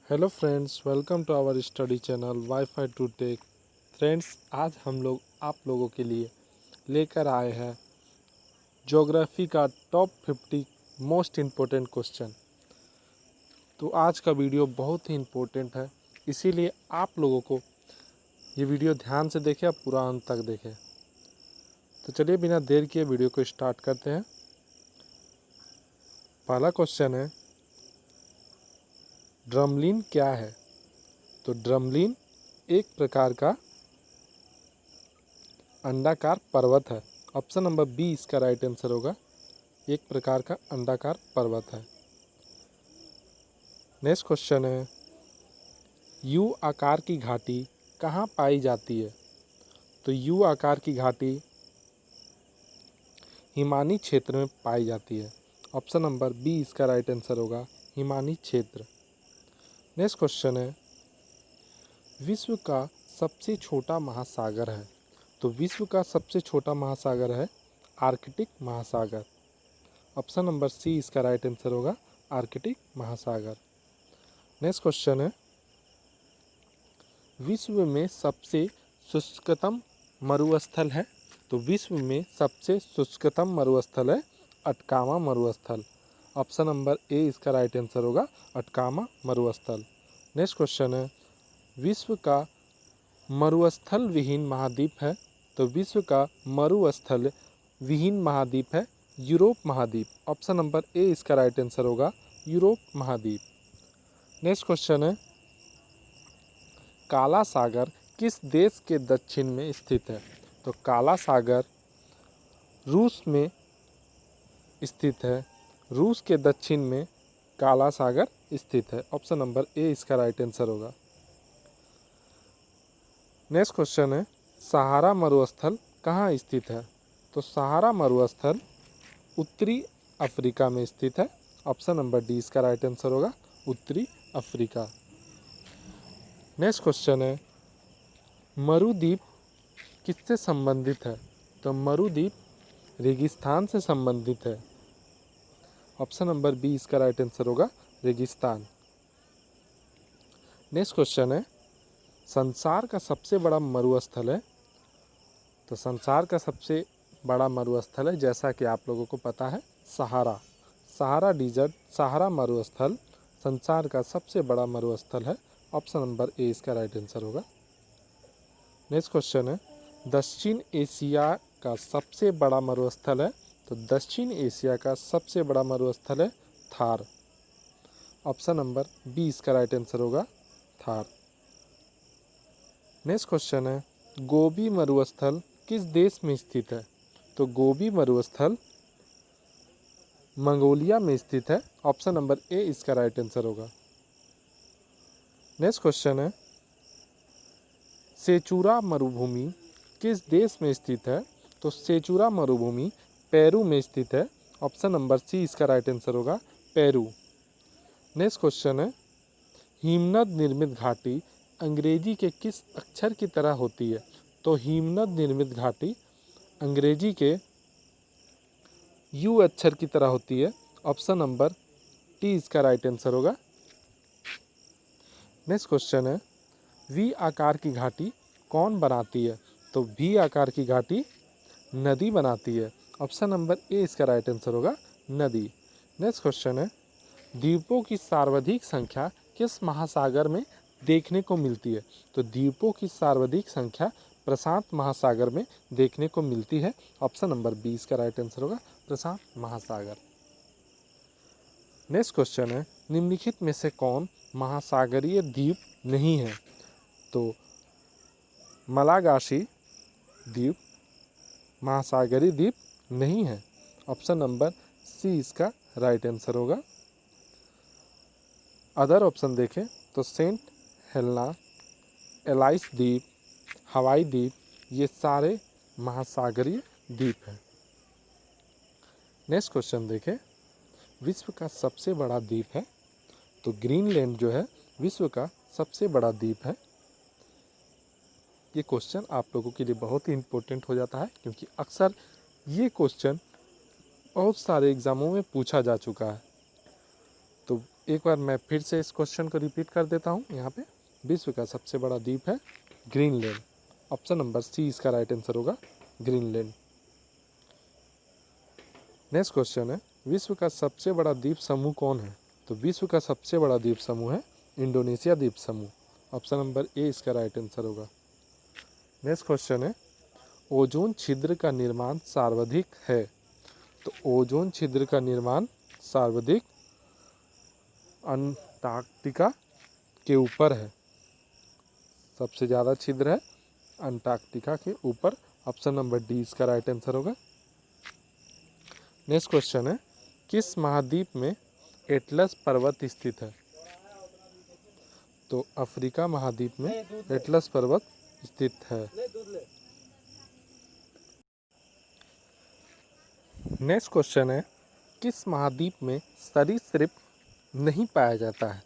Hello friends, welcome to our study channel WiFi to Tech. Friends, आज हम लोग आप लोगों के लिए लेकर आए हैं ज्योग्राफी का टॉप 50 मोस्ट इम्पोर्टेंट क्वेश्चन। तो आज का वीडियो बहुत ही इम्पोर्टेंट है, इसीलिए आप लोगों को ये वीडियो ध्यान से देखें और पूरा अंत तक देखें। तो चलिए बिना देर किए वीडियो को स्टार्ट करते हैं। पहला क्वेश्चन है, ड्रमलिन क्या है? तो ड्रमलिन एक प्रकार का अंडाकार पर्वत है। ऑप्शन नंबर बी इसका राइट आंसर होगा। एक प्रकार का अंडाकार पर्वत है। नेक्स्ट क्वेश्चन है, यू आकार की घाटी कहाँ पाई जाती है? तो यू आकार की घाटी हिमानी क्षेत्र में पाई जाती है। ऑप्शन नंबर बी इसका राइट आंसर होगा, हिमानी क्षेत्र। नेक्स्ट क्वेश्चन है, विश्व का सबसे छोटा महासागर है? तो विश्व का सबसे छोटा महासागर है आर्कटिक महासागर। ऑप्शन नंबर सी इसका राइट आंसर होगा, आर्कटिक महासागर। नेक्स्ट क्वेश्चन है, विश्व में सबसे शुष्कतम मरुस्थल है? तो विश्व में सबसे शुष्कतम मरुस्थल है अटकामा मरुस्थल। ऑप्शन नंबर ए इसका राइट आंसर होगा, अटकामा मरुस्थल। नेक्स्ट क्वेश्चन है, विश्व का मरुस्थल विहीन महाद्वीप है? तो विश्व का मरुस्थल विहीन महाद्वीप है यूरोप महाद्वीप। ऑप्शन नंबर ए इसका राइट आंसर होगा, यूरोप महाद्वीप। नेक्स्ट क्वेश्चन है, काला सागर किस देश के दक्षिण में स्थित है? तो काला सागर रूस में स्थित है। रूस के दक्षिण में काला सागर स्थित है। ऑप्शन नंबर ए इसका राइट आंसर होगा। नेक्स्ट क्वेश्चन है, सहारा मरुस्थल कहाँ स्थित है? तो सहारा मरुस्थल उत्तरी अफ्रीका में स्थित है। ऑप्शन नंबर डी इसका राइट आंसर होगा, उत्तरी अफ्रीका। नेक्स्ट क्वेश्चन है, मरुद्वीप किससे संबंधित है? तो मरुद्वीप रेगिस्तान से संबंधित है। ऑप्शन नंबर बी इसका राइट आंसर होगा, रेगिस्तान। नेक्स्ट क्वेश्चन है, संसार का सबसे बड़ा मरुस्थल है? तो संसार का सबसे बड़ा मरुस्थल है, जैसा कि आप लोगों को पता है, सहारा। सहारा डिजर्ट, सहारा मरुस्थल संसार का सबसे बड़ा मरुस्थल है। ऑप्शन नंबर ए इसका राइट आंसर होगा। नेक्स्ट क्वेश्चन है, दक्षिण एशिया का सबसे बड़ा मरुस्थल है? तो दक्षिण एशिया का सबसे बड़ा मरुस्थल है थार। ऑप्शन नंबर बी इसका राइट आंसर होगा, थार। नेक्स्ट क्वेश्चन है, गोबी मरुस्थल किस देश में स्थित है? तो गोबी मरुस्थल मंगोलिया में स्थित है। ऑप्शन नंबर ए इसका राइट आंसर होगा। नेक्स्ट क्वेश्चन है, सेचुरा मरुभूमि किस देश में स्थित है? तो सेचुरा मरुभूमि पेरू में स्थित है। ऑप्शन नंबर सी इसका राइट आंसर होगा, पेरू। नेक्स्ट क्वेश्चन है, हिमनद निर्मित घाटी अंग्रेजी के किस अक्षर की तरह होती है? तो हिमनद निर्मित घाटी अंग्रेजी के यू अक्षर की तरह होती है। ऑप्शन नंबर टी इसका राइट आंसर होगा। नेक्स्ट क्वेश्चन है, वी आकार की घाटी कौन बनाती है? तो वी आकार की घाटी नदी बनाती है। ऑप्शन नंबर ए इसका राइट आंसर होगा, नदी। नेक्स्ट क्वेश्चन है, द्वीपों की सर्वाधिक संख्या किस महासागर में देखने को मिलती है? तो द्वीपों की सर्वाधिक संख्या प्रशांत महासागर में देखने को मिलती है। ऑप्शन नंबर बी इसका राइट आंसर होगा, प्रशांत महासागर। नेक्स्ट क्वेश्चन है, निम्नलिखित में से कौन महासागरीय द्वीप नहीं है? तो मलागाशी द्वीप महासागरीय द्वीप नहीं है। ऑप्शन नंबर सी इसका राइट आंसर होगा। अदर ऑप्शन देखें तो सेंट हेलेना, एलाइस द्वीप, हवाई द्वीप, ये सारे महासागरीय द्वीप हैं। नेक्स्ट क्वेश्चन देखें, विश्व का सबसे बड़ा द्वीप है? तो ग्रीनलैंड जो है विश्व का सबसे बड़ा द्वीप है। ये क्वेश्चन आप लोगों के लिए बहुत ही इम्पोर्टेंट हो जाता है, क्योंकि अक्सर ये क्वेश्चन बहुत सारे एग्ज़ामों में पूछा जा चुका है। तो एक बार मैं फिर से इस क्वेश्चन को रिपीट कर देता हूँ। यहाँ पे विश्व का सबसे बड़ा द्वीप है ग्रीनलैंड। ऑप्शन नंबर सी इसका राइट आंसर होगा, ग्रीनलैंड। नेक्स्ट क्वेश्चन है, विश्व का सबसे बड़ा द्वीप समूह कौन है? तो विश्व का सबसे बड़ा द्वीप समूह है इंडोनेशिया द्वीप समूह। ऑप्शन नंबर ए इसका राइट आंसर होगा। नेक्स्ट क्वेश्चन है, ओजोन छिद्र का निर्माण सर्वाधिक है? तो ओजोन छिद्र का निर्माण सर्वाधिक अंटार्कटिका के ऊपर है। सबसे ज़्यादा छिद्र है अंटार्कटिका के ऊपर। ऑप्शन नंबर डी इसका राइट आंसर होगा। नेक्स्ट क्वेश्चन है, किस महाद्वीप में एटलस पर्वत स्थित है? तो अफ्रीका महाद्वीप में एटलस पर्वत स्थित है। नेक्स्ट क्वेश्चन है, किस महाद्वीप में सरीसृप नहीं पाया जाता है?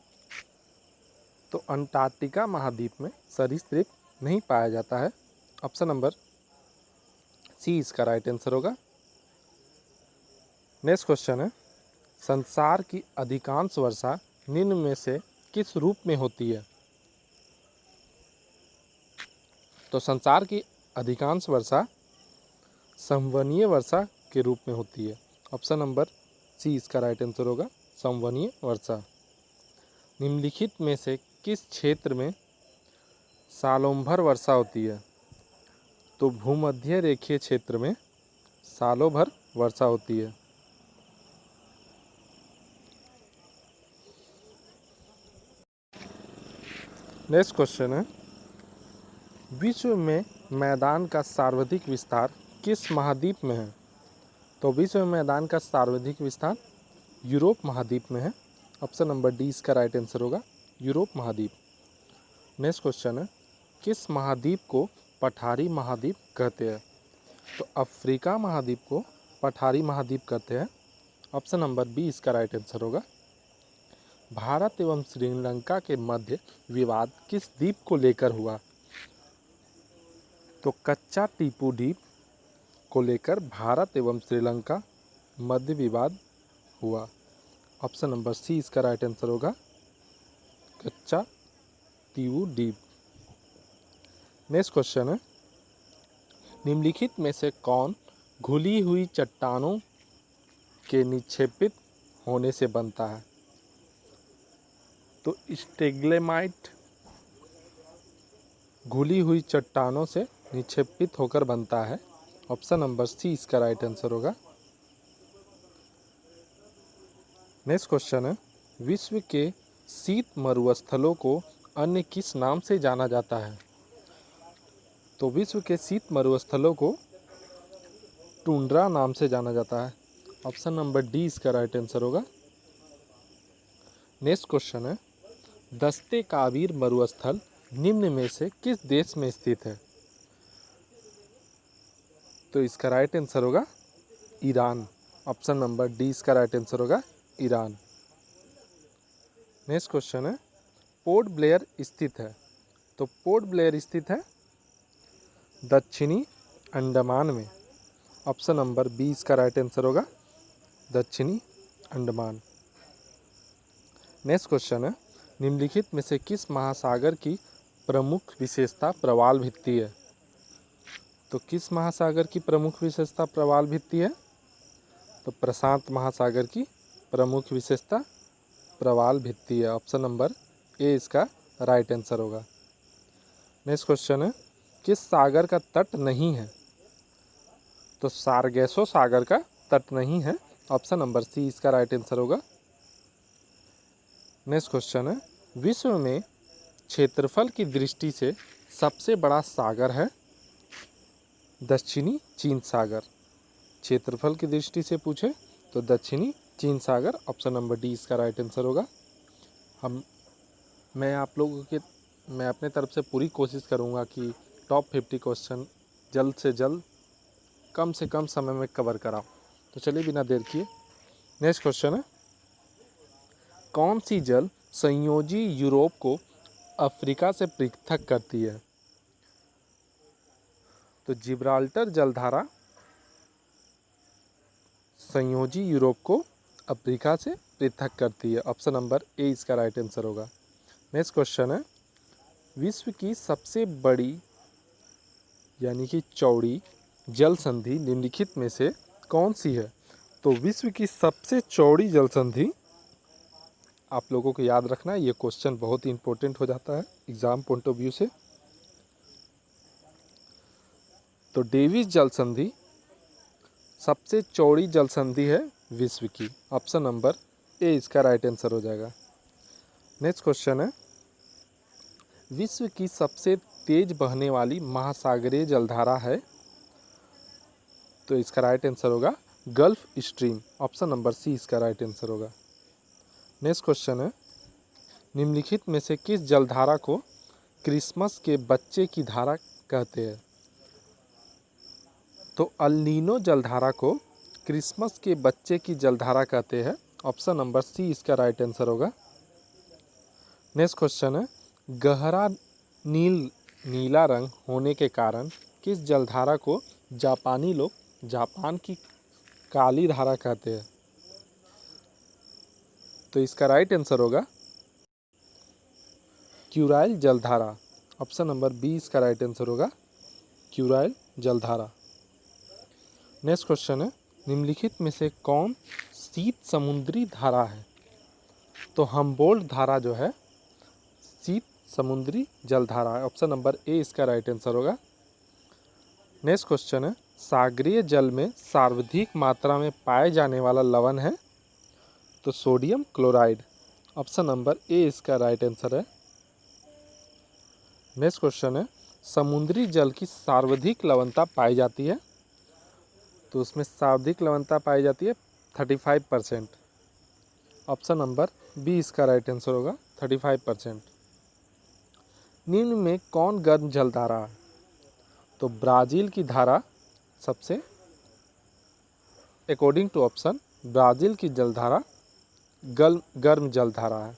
तो अंटार्कटिका महाद्वीप में सरीसृप नहीं पाया जाता है। ऑप्शन नंबर सी इसका राइट आंसर होगा। नेक्स्ट क्वेश्चन है, संसार की अधिकांश वर्षा निम्न में से किस रूप में होती है? तो संसार की अधिकांश वर्षा संवहनीय वर्षा के रूप में होती है। ऑप्शन नंबर सी इसका राइट आंसर होगा, संवहनीय वर्षा। निम्नलिखित में से किस क्षेत्र में सालों भर वर्षा होती है? तो भूमध्य रेखीय क्षेत्र में सालों भर वर्षा होती है। नेक्स्ट क्वेश्चन है, विश्व में मैदान का सर्वाधिक विस्तार किस महाद्वीप में है? तो विश्व में मैदान का सर्वाधिक विस्तार यूरोप महाद्वीप में है। ऑप्शन नंबर डी इसका राइट आंसर होगा, यूरोप महाद्वीप। नेक्स्ट क्वेश्चन है, किस महाद्वीप को पठारी महाद्वीप कहते हैं? तो अफ्रीका महाद्वीप को पठारी महाद्वीप कहते हैं। ऑप्शन नंबर बी इसका राइट आंसर होगा। भारत एवं श्रीलंका के मध्य विवाद किस द्वीप को लेकर हुआ? तो कच्चा टीपू द्वीप को लेकर भारत एवं श्रीलंका मध्य विवाद हुआ। ऑप्शन नंबर सी इसका राइट आंसर होगा, कच्चा टीपू द्वीप। नेक्स्ट क्वेश्चन है, निम्नलिखित में से कौन घुली हुई चट्टानों के निक्षेपित होने से बनता है? तो स्टेग्लेमाइट घुली हुई चट्टानों से निक्षेपित होकर बनता है। ऑप्शन नंबर सी इसका राइट आंसर होगा। नेक्स्ट क्वेश्चन है, विश्व के शीत मरुस्थलों को अन्य किस नाम से जाना जाता है? तो विश्व के शीत मरुस्थलों को टुंड्रा नाम से जाना जाता है। ऑप्शन नंबर डी इसका राइट आंसर होगा। नेक्स्ट क्वेश्चन है, दस्ते काबीर मरुस्थल निम्न में से किस देश में स्थित है? तो इसका राइट आंसर होगा ईरान। ऑप्शन नंबर डी इसका राइट आंसर होगा, ईरान। नेक्स्ट क्वेश्चन है, पोर्ट ब्लेयर स्थित है? तो पोर्ट ब्लेयर स्थित है दक्षिणी अंडमान में। ऑप्शन नंबर बी इसका राइट आंसर होगा, दक्षिणी अंडमान। नेक्स्ट क्वेश्चन है, निम्नलिखित में से किस महासागर की प्रमुख विशेषता प्रवाल भित्ति है? तो किस महासागर की प्रमुख विशेषता प्रवाल भित्ति है? तो प्रशांत महासागर की प्रमुख विशेषता प्रवाल भित्ति है। ऑप्शन नंबर ए इसका राइट आंसर होगा। नेक्स्ट क्वेश्चन है, किस सागर का तट नहीं है? तो सारगेसो सागर का तट नहीं है। ऑप्शन नंबर सी इसका राइट आंसर होगा। नेक्स्ट क्वेश्चन है, विश्व में क्षेत्रफल की दृष्टि से सबसे बड़ा सागर है दक्षिणी चीन सागर। क्षेत्रफल की दृष्टि से पूछे तो दक्षिणी चीन सागर। ऑप्शन नंबर डी इसका राइट आंसर होगा। मैं अपने तरफ से पूरी कोशिश करूंगा कि टॉप 50 क्वेश्चन जल्द से जल्द कम से कम समय में कवर कराऊं। तो चलिए बिना देर किए नेक्स्ट क्वेश्चन है, कौन सी जल संयोजी यूरोप को अफ्रीका से पृथक करती है? तो जिब्राल्टर जलधारा संयोजी यूरोप को अफ्रीका से पृथक करती है। ऑप्शन नंबर ए इसका राइट आंसर होगा। नेक्स्ट क्वेश्चन है, विश्व की सबसे बड़ी यानी कि चौड़ी जल संधि निम्नलिखित में से कौन सी है? तो विश्व की सबसे चौड़ी जल संधि, आप लोगों को याद रखना है, ये क्वेश्चन बहुत ही इंपॉर्टेंट हो जाता है एग्जाम पॉइंट ऑफ व्यू से। तो डेविस जल संधि सबसे चौड़ी जल संधि है विश्व की। ऑप्शन नंबर ए इसका राइट आंसर हो जाएगा। नेक्स्ट क्वेश्चन है, विश्व की सबसे तेज बहने वाली महासागरीय जलधारा है? तो इसका राइट आंसर होगा Gulf Stream. Option number C इसका राइट आंसर होगा। नेक्स्ट क्वेश्चन है, निम्नलिखित में से किस जलधारा को क्रिसमस के बच्चे की धारा कहते हैं? तो अल नीनो जलधारा को क्रिसमस के बच्चे की जलधारा कहते हैं। ऑप्शन नंबर सी इसका राइट आंसर होगा। नेक्स्ट क्वेश्चन है, गहरा नीला रंग होने के कारण किस जलधारा को जापानी लोग जापान की काली धारा कहते हैं? तो इसका राइट आंसर होगा क्यूराइल जलधारा। ऑप्शन नंबर बी इसका राइट आंसर होगा, क्यूराइल जलधारा। नेक्स्ट क्वेश्चन है, निम्नलिखित में से कौन शीत समुद्री धारा है? तो हम्बोल्ट धारा जो है शीत समुद्री जलधारा है। ऑप्शन नंबर ए इसका राइट आंसर होगा। नेक्स्ट क्वेश्चन है, सागरीय जल में सर्वाधिक मात्रा में पाए जाने वाला लवण है? तो sodium chloride. Option number A इसका राइट आंसर है। नेक्स्ट क्वेश्चन है, समुद्री जल की सर्वाधिक लवणता पाई जाती है? तो उसमें सर्वाधिक लवणता पाई जाती है 35%। ऑप्शन नंबर बी इसका राइट आंसर होगा 35%। निम्न में कौन गर्म जलधारा है? तो ब्राज़ील की धारा सबसे, अकॉर्डिंग टू ऑप्शन, ब्राज़ील की जलधारा गर्म जलधारा है।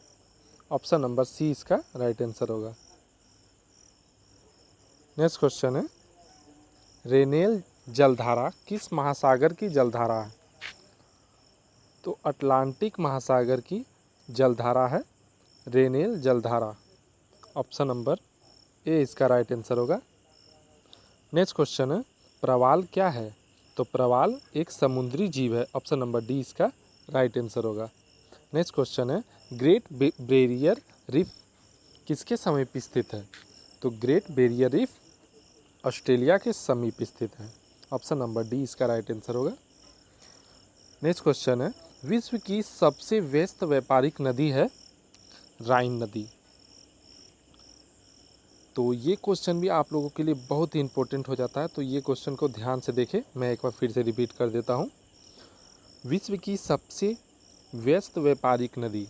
ऑप्शन नंबर सी इसका राइट आंसर होगा। नेक्स्ट क्वेश्चन है, रेनेल जलधारा किस महासागर की जलधारा है? तो अटलांटिक महासागर की जलधारा है रेनेल जलधारा। ऑप्शन नंबर ए इसका राइट आंसर होगा। नेक्स्ट क्वेश्चन है, प्रवाल क्या है? तो प्रवाल एक समुद्री जीव है। ऑप्शन नंबर डी इसका राइट आंसर होगा। नेक्स्ट क्वेश्चन है, ग्रेट बैरियर रीफ किसके समीप स्थित है? तो ग्रेट बैरियर रीफ ऑस्ट्रेलिया के समीप स्थित है। ऑप्शन नंबर डी इसका राइट आंसर होगा। नेक्स्ट क्वेश्चन है, विश्व की सबसे व्यस्त व्यापारिक नदी है राइन नदी। तो ये क्वेश्चन भी आप लोगों के लिए बहुत ही इंपॉर्टेंट हो जाता है, तो ये क्वेश्चन को ध्यान से देखें। मैं एक बार फिर से रिपीट कर देता हूँ, विश्व की सबसे व्यस्त व्यापारिक नदी।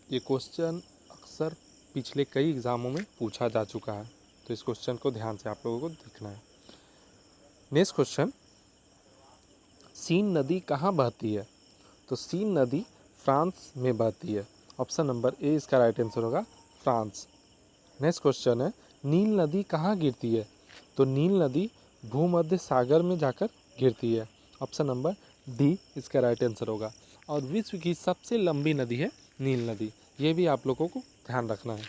ये क्वेश्चन अक्सर पिछले कई एग्ज़ामों में पूछा जा चुका है, तो इस क्वेश्चन को ध्यान से आप लोगों को देखना है। नेक्स्ट क्वेश्चन, सीन नदी कहाँ बहती है? तो सीन नदी फ्रांस में बहती है। ऑप्शन नंबर ए इसका राइट आंसर होगा, फ्रांस। नेक्स्ट क्वेश्चन है, नील नदी कहाँ गिरती है? तो नील नदी भूमध्य सागर में जाकर गिरती है। ऑप्शन नंबर डी इसका राइट आंसर होगा। और विश्व की सबसे लंबी नदी है नील नदी, ये भी आप लोगों को ध्यान रखना है।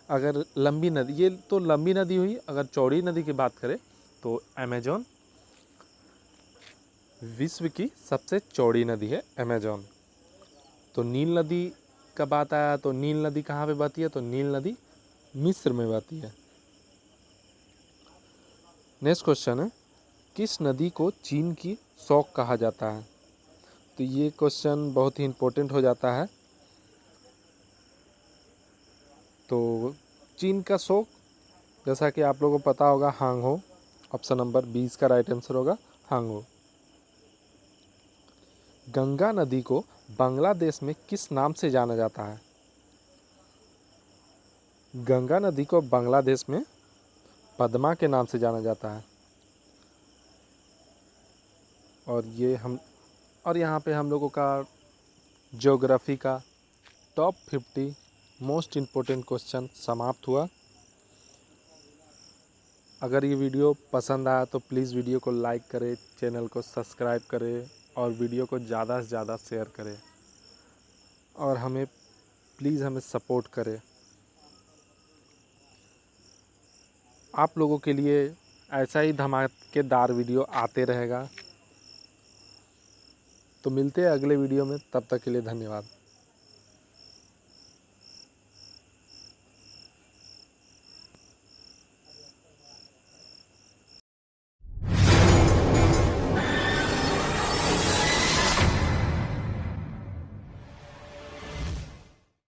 अगर लंबी नदी, ये तो लंबी नदी हुई, अगर चौड़ी नदी की बात करें तो अमेजोन विश्व की सबसे चौड़ी नदी है, अमेजोन। तो नील नदी का बात आया तो नील नदी कहाँ पे बहती है? तो नील नदी मिस्र में बहती है। नेक्स्ट क्वेश्चन है, किस नदी को चीन की शौक कहा जाता है? तो ये क्वेश्चन बहुत ही इम्पोर्टेंट हो जाता है। तो चीन का शौक, जैसा कि आप लोगों को पता होगा, हांगहो। ऑप्शन नंबर बी इसका राइट आंसर होगा, हांगहो। गंगा नदी को बांग्लादेश में किस नाम से जाना जाता है? गंगा नदी को बांग्लादेश में पद्मा के नाम से जाना जाता है। और यहाँ पे हम लोगों का ज्योग्राफी का टॉप 50 मोस्ट इम्पोर्टेंट क्वेश्चन समाप्त हुआ। अगर ये वीडियो पसंद आया तो प्लीज़ वीडियो को लाइक करें, चैनल को सब्सक्राइब करें और वीडियो को ज़्यादा से ज़्यादा शेयर करें और हमें प्लीज़ हमें सपोर्ट करें। आप लोगों के लिए ऐसा ही धमाकेदार वीडियो आते रहेगा। तो मिलते हैं अगले वीडियो में, तब तक के लिए धन्यवाद।